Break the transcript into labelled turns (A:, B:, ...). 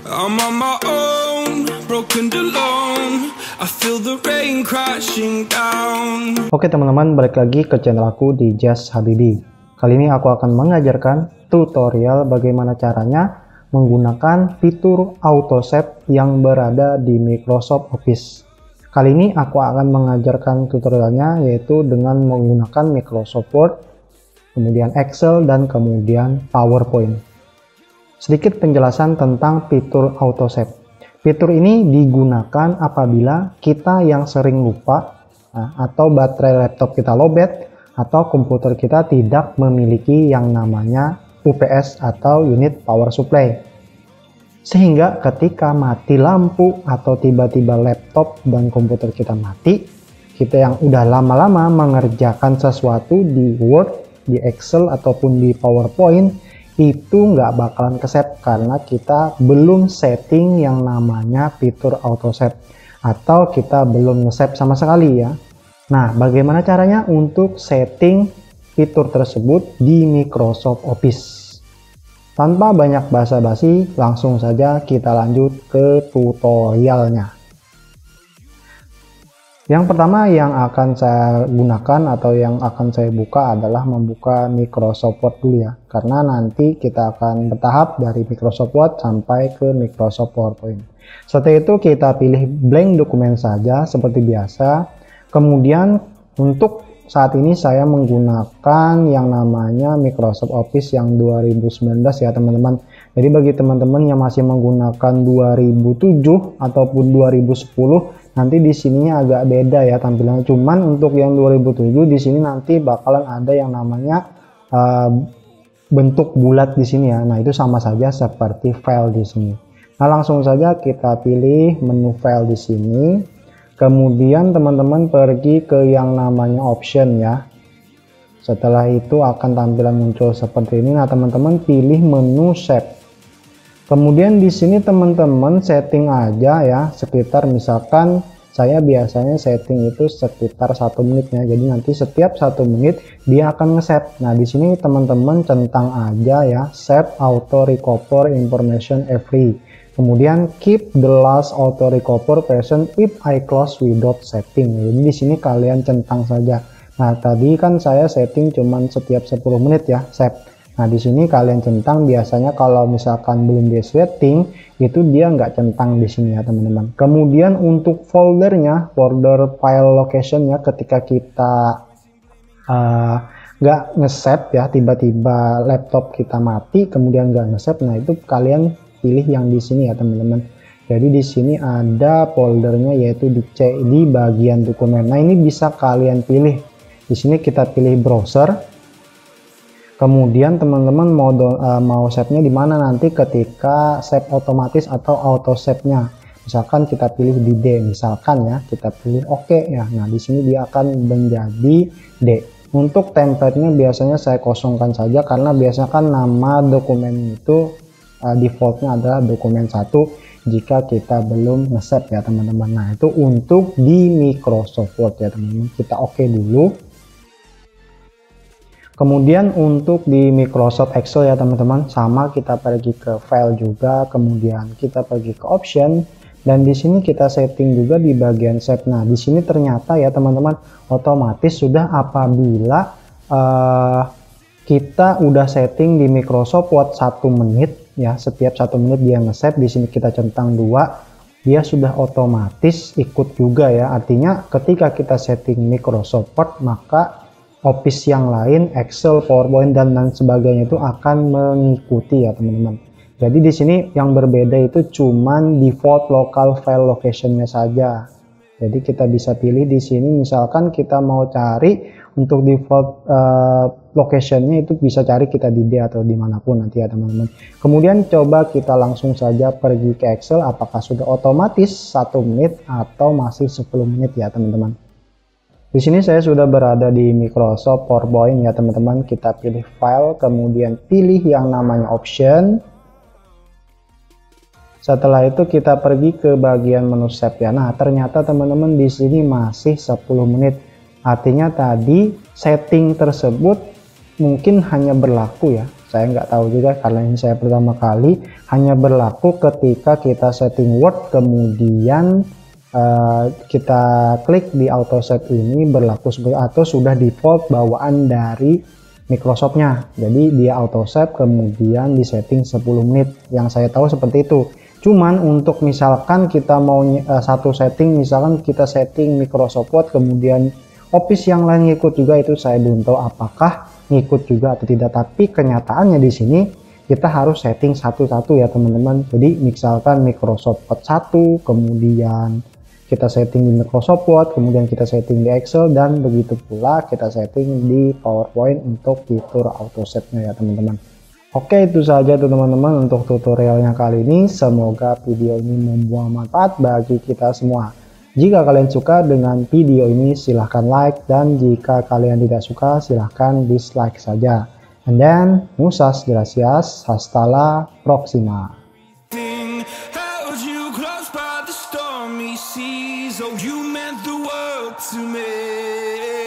A: I'm on my own, broken alone. I feel the rain crashing down.
B: Oke teman-teman, balik lagi ke channel aku di Just Habibi. Kali ini aku akan mengajarkan tutorial bagaimana caranya menggunakan fitur auto save yang berada di Microsoft Office. Kali ini aku akan mengajarkan tutorialnya yaitu dengan menggunakan Microsoft Word, kemudian Excel, dan kemudian PowerPoint. Sedikit penjelasan tentang fitur auto save. Fitur ini digunakan apabila kita yang sering lupa atau baterai laptop kita lowbat atau komputer kita tidak memiliki yang namanya UPS atau unit power supply. Sehingga ketika mati lampu atau tiba-tiba laptop dan komputer kita mati, kita yang udah lama-lama mengerjakan sesuatu di Word, di Excel ataupun di PowerPoint itu nggak bakalan ke-save karena kita belum setting yang namanya fitur auto save atau kita belum nge-save sama sekali ya. Nah, bagaimana caranya untuk setting fitur tersebut di Microsoft Office? Tanpa banyak basa-basi, langsung saja kita lanjut ke tutorialnya. Yang pertama yang akan saya gunakan atau yang akan saya buka adalah membuka Microsoft Word dulu ya. Karena nanti kita akan bertahap dari Microsoft Word sampai ke Microsoft PowerPoint. Setelah itu kita pilih blank dokumen saja seperti biasa. Kemudian untuk saat ini saya menggunakan yang namanya Microsoft Office yang 2019 ya teman-teman. Jadi bagi teman-teman yang masih menggunakan 2007 ataupun 2010 nanti di sininya agak beda ya tampilannya. Cuman untuk yang 2007 di sini nanti bakalan ada yang namanya bentuk bulat di sini ya. Nah, itu sama saja seperti file di sini. Nah, langsung saja kita pilih menu file di sini. Kemudian teman-teman pergi ke yang namanya option ya. Setelah itu akan tampilan muncul seperti ini. Nah, teman-teman pilih menu save. Kemudian di sini teman-teman setting aja ya, sekitar misalkan saya biasanya setting itu sekitar 1 menitnya. Jadi nanti setiap 1 menit dia akan nge-save. Nah, di sini teman-teman centang aja ya, save auto recover information every. Kemudian keep the last auto recover version if I close without setting. Jadi di sini kalian centang saja. Nah, tadi kan saya setting cuman setiap 10 menit ya, save. Nah, di sini kalian centang, biasanya kalau misalkan belum di setting itu dia nggak centang di sini ya teman-teman. Kemudian untuk foldernya, folder file locationnya ketika kita nggak nge-save ya, tiba-tiba laptop kita mati kemudian nggak nge-save, nah itu kalian pilih yang di sini ya teman-teman. Jadi di sini ada foldernya yaitu di bagian dokumen. Nah, ini bisa kalian pilih. Di sini kita pilih browser. Kemudian teman-teman mau save-nya di mana nanti ketika save otomatis atau auto save-nya. Misalkan kita pilih di D, misalkan ya, kita pilih OK ya. Nah, di sini dia akan menjadi D. Untuk template-nya biasanya saya kosongkan saja karena biasanya kan nama dokumen itu default-nya adalah dokumen 1 jika kita belum nge-save ya teman-teman. Nah, itu untuk di Microsoft Word ya teman-teman. Kita OK dulu. Kemudian untuk di Microsoft Excel ya teman-teman, sama kita pergi ke file juga, kemudian kita pergi ke option, dan di sini kita setting juga di bagian save. Nah, di sini ternyata ya teman-teman otomatis sudah apabila kita udah setting di Microsoft Word 1 menit ya, setiap 1 menit dia nge-save. Di sini kita centang 2, dia sudah otomatis ikut juga ya. Artinya ketika kita setting Microsoft Word maka Office yang lain, Excel, PowerPoint, dan lain sebagainya itu akan mengikuti ya teman-teman. Jadi di sini yang berbeda itu cuman default local file location-nya saja. Jadi kita bisa pilih di sini, misalkan kita mau cari untuk default location-nya itu bisa cari kita di D atau dimanapun nanti ya teman-teman. Kemudian coba kita langsung saja pergi ke Excel, apakah sudah otomatis 1 menit atau masih 10 menit ya teman-teman. Di sini saya sudah berada di Microsoft PowerPoint ya teman-teman. Kita pilih file, kemudian pilih yang namanya option. Setelah itu kita pergi ke bagian menu save ya. Nah, ternyata teman-teman di sini masih 10 menit. Artinya tadi setting tersebut mungkin hanya berlaku ya Saya nggak tahu juga karena ini saya pertama kali. Hanya berlaku ketika kita setting Word kemudian kita klik di auto set ini, berlaku seperti atau sudah default bawaan dari Microsoftnya. Jadi dia auto set kemudian di setting 10 menit. Yang saya tahu seperti itu. Cuman untuk misalkan kita mau satu setting, misalkan kita setting Microsoft Word kemudian Office yang lain ngikut juga, itu saya belum tahu apakah ngikut juga atau tidak. Tapi kenyataannya di sini kita harus setting satu-satu ya teman-teman. Jadi misalkan Microsoft Word 1, kemudian kita setting di Microsoft Word, kemudian kita setting di Excel, dan begitu pula kita setting di PowerPoint untuk fitur auto setnya ya teman-teman. Oke, itu saja tuh teman-teman untuk tutorialnya kali ini. Semoga video ini membawa manfaat bagi kita semua. Jika kalian suka dengan video ini silahkan like, dan jika kalian tidak suka silahkan dislike saja. And then, muchas gracias, hasta la próxima.
A: Oh, you meant the world to me.